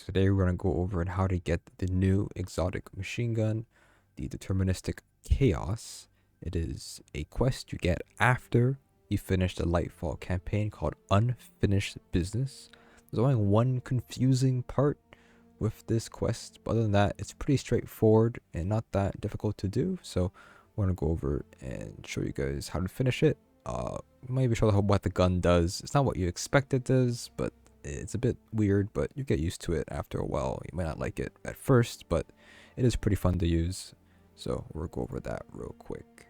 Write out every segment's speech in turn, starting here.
So today we're going to go over how to get the new exotic machine gun, the Deterministic Chaos. It is a quest you get after you finish the Lightfall Campaign called Unfinished Business. There's only one confusing part with this quest, but other than that, it's pretty straightforward and not that difficult to do. So we're going to go over and show you guys how to finish it. Maybe show what the gun does. It's not what you expect it does, but it's a bit weird, but you get used to it after a while. You might not like it at first, but it is pretty fun to use. So we'll go over that real quick.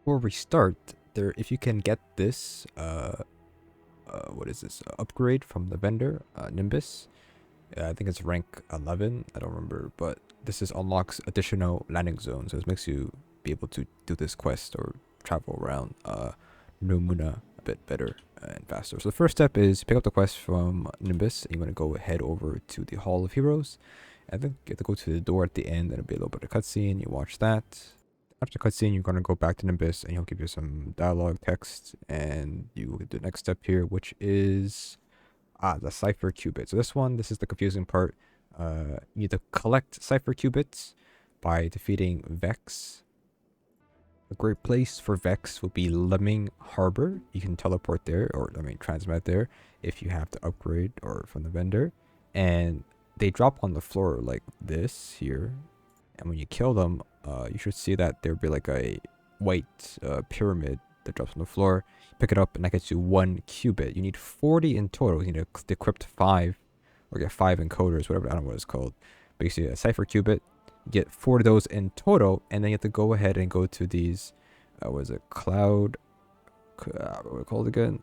Before we start, if you can get this, what is this? Upgrade from the vendor, Nimbus. I think it's rank 11. I don't remember, but this unlocks additional landing zones, so it makes you be able to do this quest or travel around Neomuna a bit better and faster. So the first step is pick up the quest from Nimbus, and you want to go head over to the Hall of Heroes. I think you have to go to the door at the end, and it'll be a little bit of cutscene. You watch that. After the cutscene, you're going to go back to Nimbus, and he'll give you some dialogue text, and you will do the next step here, which is the Cipher Qubits. So this is the confusing part. You need to collect Cipher Qubits by defeating Vex. A great place for Vex will be Límíng Harbor. You can teleport there, or transmat there if you have to upgrade or from the vendor. And they drop on the floor like this here. And when you kill them, you should see that there'll be like a white pyramid that drops on the floor. Pick it up, and that gets you 1 qubit. You need 40 in total. You need to decrypt 5, or get 5 encoders, whatever. I don't know what it's called. Basically, a Cipher qubit. Get 4 of those in total, and then you have to go ahead and go to these what are we called again?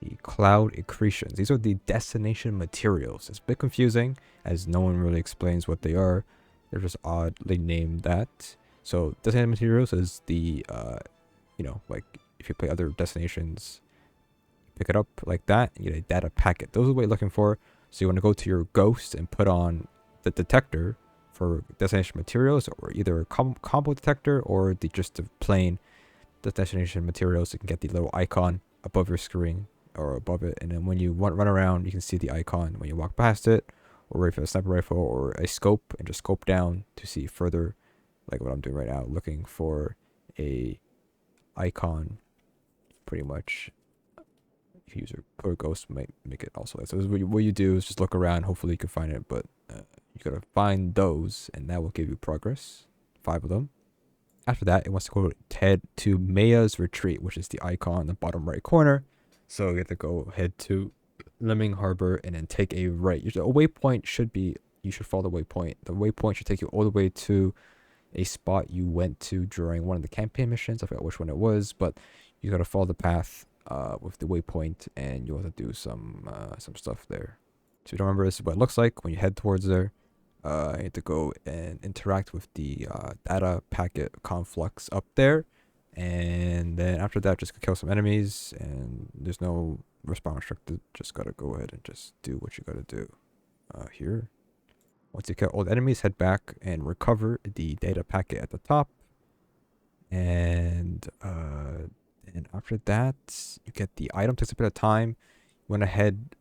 The cloud accretions. These are the destination materials. It's a bit confusing as no one really explains what they are. They're just oddly named that. So destination materials is the like if you play other destinations, pick it up like that, you get a data packet. Those are what you're looking for. So you want to go to your ghost and put on the detector for destination materials, or either a combo detector or just the plain destination materials. You can get the little icon above your screen or above it, and then when you run around, you can see the icon when you walk past it, or ready for a sniper rifle or a scope, and just scope down to see further, like what I'm doing right now, looking for a icon. Pretty much, if you use your ghost, might make it also. So what you do is just look around. Hopefully you can find it, but you gotta find those, and that will give you progress. 5 of them. After that, it wants to go head to Maya's Retreat, which is the icon in the bottom right corner. So you have to go head to Límíng Harbor and then take a right. A waypoint should be, you should follow the waypoint. The waypoint should take you all the way to a spot you went to during one of the campaign missions. I forgot which one it was, but you gotta follow the path with the waypoint, and you have to do some stuff there. So if you don't remember, this is what it looks like when you head towards there. You have to go and interact with the data packet conflux up there, and then after that, just kill some enemies, and there's no respawn restricted. Just gotta go ahead and just do what you gotta do here. Once you kill all the enemies, head back and recover the data packet at the top, and after that, you get the item. Takes a bit of time. You want to head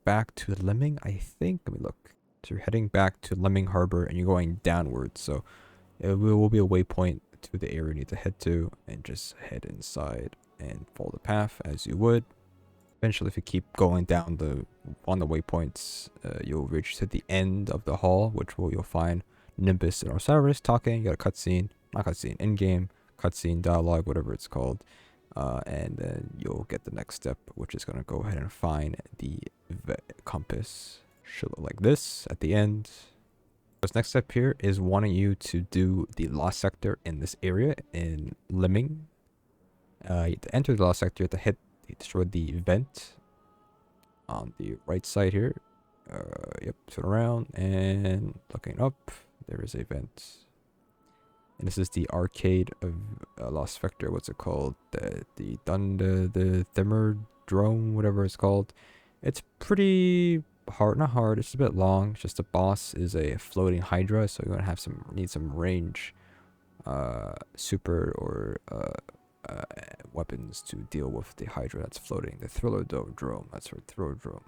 back to Límíng, I think. Let me look. So you're heading back to Límíng Harbor, and you're going downwards. So it will be a waypoint to the area you need to head to, and just head inside and follow the path as you would. Eventually, if you keep going down on the waypoints, you'll reach to the end of the hall, which you'll find Nimbus and Osiris talking. You got a cutscene, not cutscene, in-game cutscene, dialogue, whatever it's called. And then you'll get the next step, which is going to go ahead and find the compass. Should look like this at the end. This next step here is wanting you to do the lost sector in this area in Límíng. You have to enter the lost sector. You have to destroy the vent on the right side here. Yep, turn around and looking up, there is a vent. And this is the arcade of Lost Vector. What's it called? The Thimmer Drone, whatever it's called. It's pretty hard, not hard. It's a bit long. It's just the boss is a floating Hydra, so you're gonna need some range, super or weapons to deal with the Hydra that's floating. The Thriller Drone. That's her Thriller Drone.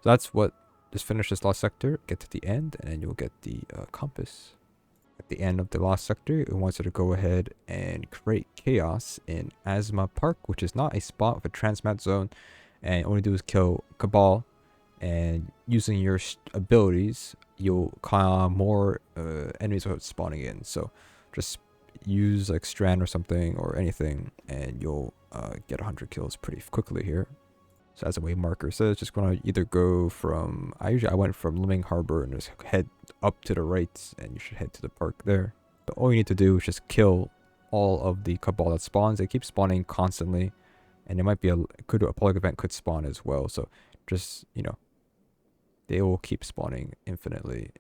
So that's what just finish this last sector, get to the end, and then you'll get the compass. At the end of the last sector, it wants you to go ahead and create chaos in Ahimsa Park, which is not a spot of a transmat zone, and all you do is kill Cabal, and using your abilities, you'll call more enemies without spawning in. So just use like Strand or something or anything, and you'll get 100 kills pretty quickly here. So as a way marker, so it's just gonna either go from I went from Límíng Harbor and just head up to the right, and you should head to the park there. But all you need to do is just kill all of the Cabal that spawns. They keep spawning constantly, and it might be a polygon event could spawn as well. So just they will keep spawning infinitely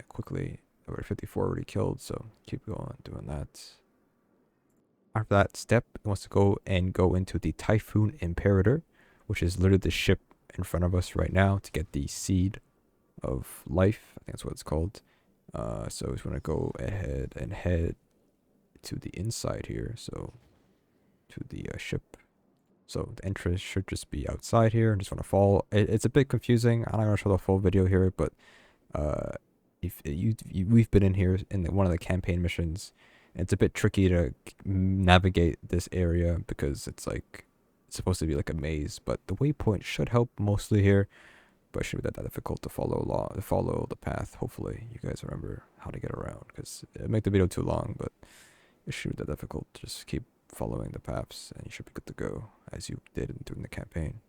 quickly. Over 54 already killed, so keep going doing that. After that step, it wants to go into the Typhon Imperator, which is literally the ship in front of us right now, to get the seed of life. I think that's what it's called. So we just want to go ahead and head to the inside here, so to the ship. So the entrance should just be outside here, and just want to follow. It's a bit confusing. I'm not going to show the full video here, but we've been in here in one of the campaign missions. It's a bit tricky to navigate this area because it's supposed to be like a maze, but the waypoint should help mostly here, but it shouldn't be that difficult to follow the path. Hopefully you guys remember how to get around, because it'll make the video too long, but it shouldn't be that difficult. Just keep following the paths and you should be good to go, as you did during the campaign.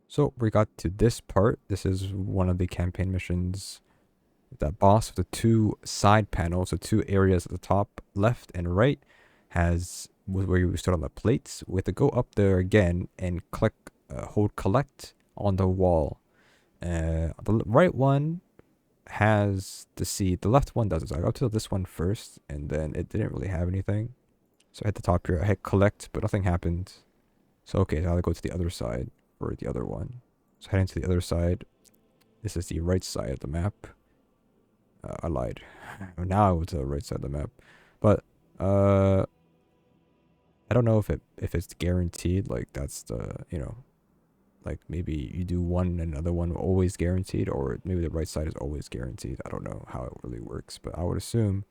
So we got to this part. This is one of the campaign missions. That boss with the two side panels, the two areas at the top left and right, was where you stood on the plates. We have to go up there again and hold collect on the wall. The right one has the seed. The left one doesn't. So I got to this one first, and then it didn't really have anything. So I hit the top here. I hit collect, but nothing happened. So okay, now I go to the other side for the other one. So heading to the other side. This is the right side of the map. I lied. Now I was to the right side of the map, but I don't know if it's guaranteed. Like that's the like maybe you do one and another one always guaranteed, or maybe the right side is always guaranteed. I don't know how it really works, but I would assume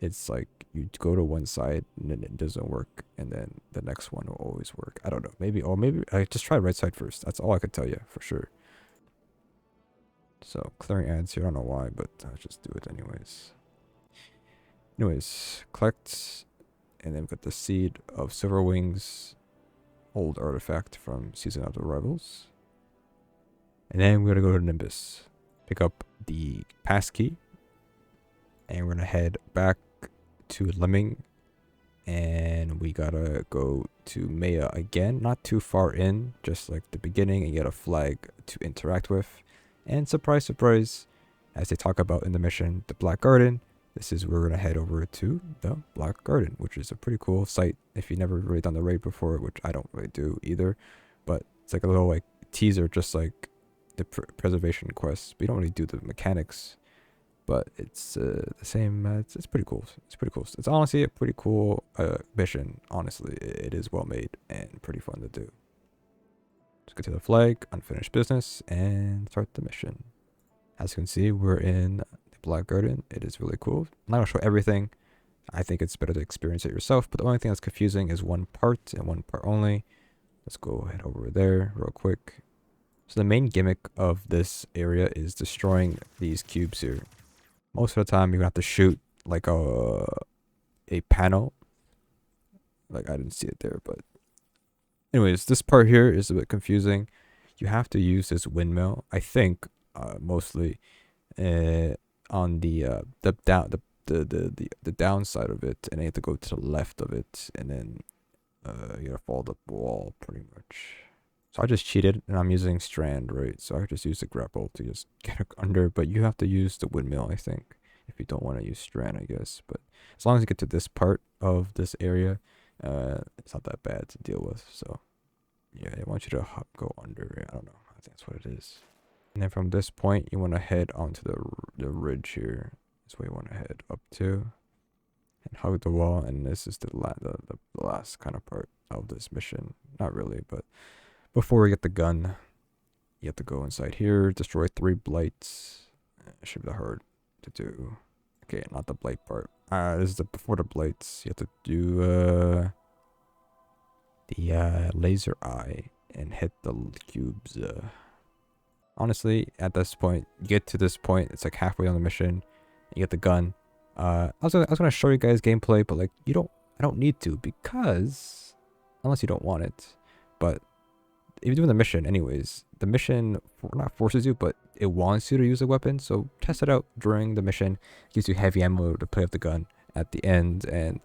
it's like you go to one side and then it doesn't work, and then the next one will always work. I don't know. Maybe I just try right side first. That's all I could tell you for sure. So clearing ads here, I don't know why, but I'll just do it anyways. Collect, and then we've got the seed of Silver Wings, old artifact from Season of the Rebels. And then we're gonna go to Nimbus, pick up the passkey, and we're gonna head back to Límíng, and we gotta go to Maya again, not too far in, just like the beginning, and get a flag to interact with. And surprise, surprise, as they talk about in the mission, the Black Garden, this is where we're going to head over to the Black Garden, which is a pretty cool site if you've never really done the raid before, which I don't really do either. But it's like a little like teaser, just like the preservation quests. We don't really do the mechanics, but it's the same. It's pretty cool. It's pretty cool. It's honestly a pretty cool mission. Honestly, it is well made and pretty fun to do. Let's go to the flag, unfinished business, and start the mission. As you can see, we're in the Black Garden. It is really cool. I'm not going to show everything. I think it's better to experience it yourself, but the only thing that's confusing is one part and one part only. Let's go head over there real quick. So the main gimmick of this area is destroying these cubes here. Most of the time, you're going to have to shoot like a panel. Like, I didn't see it there, but anyways, this part here is a bit confusing. You have to use this windmill, I think, mostly on the downside of it, and you have to go to the left of it, and then you gotta follow the wall pretty much. So I just cheated, and I'm using Strand, right? So I just use the grapple to just get under, but you have to use the windmill, I think, if you don't want to use Strand, I guess. But as long as you get to this part of this area, it's not that bad to deal with. So yeah, I want you to go under. I don't know. I think that's what it is. And then from this point, you want to head onto the ridge here. That's where you want to head up to, and hug the wall. And this is the last kind of part of this mission. Not really, but before we get the gun, You have to go inside here, destroy 3 blights. It should be hard to do. Okay, not the blight part. This is before the blights. You have to do the laser eye and hit the cubes. Honestly, at this point, you get to this point, it's like halfway on the mission. You get the gun. I was gonna show you guys gameplay, but like I don't need to, because unless you don't want it. But if you're doing the mission anyways, the mission not forces you, but it wants you to use a weapon. So test it out during the mission. It gives you heavy ammo to play with the gun at the end, and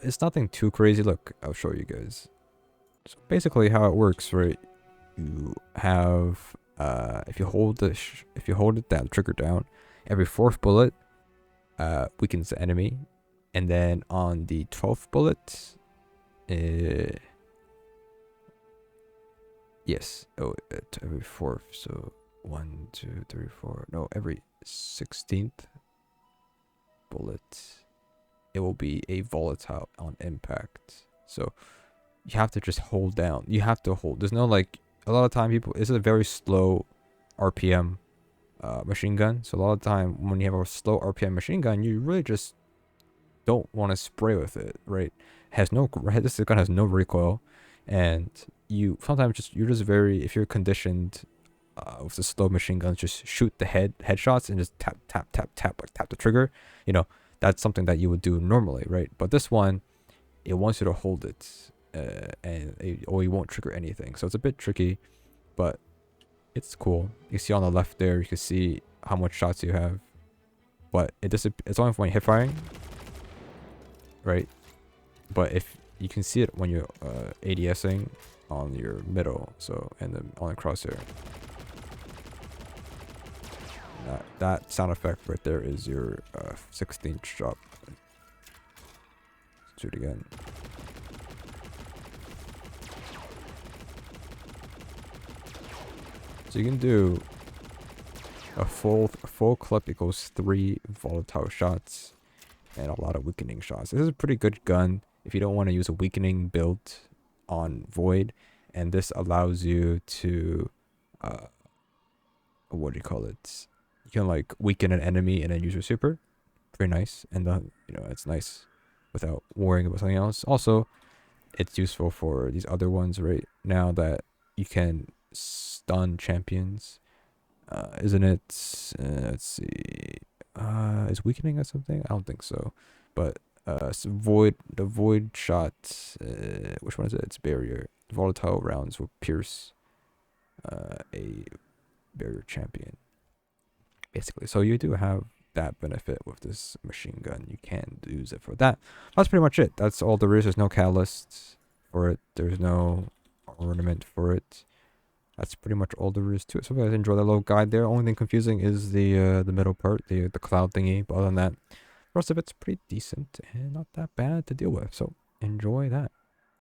it's nothing too crazy. Look, I'll show you guys. So basically, how it works, right? You have if you hold it down, trigger down, every 4th bullet weakens the enemy, and then on the 12th bullet, yes, every 4th, so 1, 2, 3, 4, no, every 16th bullet, it will be a volatile on impact. So you have to just hold down. You have to hold. There's no like, a lot of time people, it's a very slow RPM machine gun. So a lot of time when you have a slow RPM machine gun, you really just don't want to spray with it, right? This gun has no recoil, and you sometimes you're just very, if you're conditioned with the slow machine guns, just shoot the headshots and just tap the trigger. You know, that's something that you would do normally, right? But this one, it wants you to hold it, or you won't trigger anything. So it's a bit tricky, but it's cool. You see on the left there, you can see how much shots you have, but it's only when you're hip firing, right? But if you can see it when you're ADSing on your middle, so, and then on the crosshair. That sound effect right there is your 16th shot. Let's do it again. So you can do a full clip equals 3 volatile shots and a lot of weakening shots. This is a pretty good gun if you don't want to use a weakening build on Void, and this allows you to what do you call it? You can like weaken an enemy and then use your super. Very nice, and you know, it's nice without worrying about something else. Also, it's useful for these other ones right now that you can stun champions, isn't it? Let's see. Is weakening at something? I don't think so. But so the void shot. Which one is it? It's barrier. Volatile rounds will pierce a barrier champion, basically. So you do have that benefit with this machine gun. You can use it for that. That's pretty much it. That's all there is. There's no catalyst for it. There's no ornament for it. That's pretty much all there is to it. So if you guys enjoy that little guide there. Only thing confusing is the middle part, the cloud thingy. But other than that, the rest of it's pretty decent and not that bad to deal with. So enjoy that.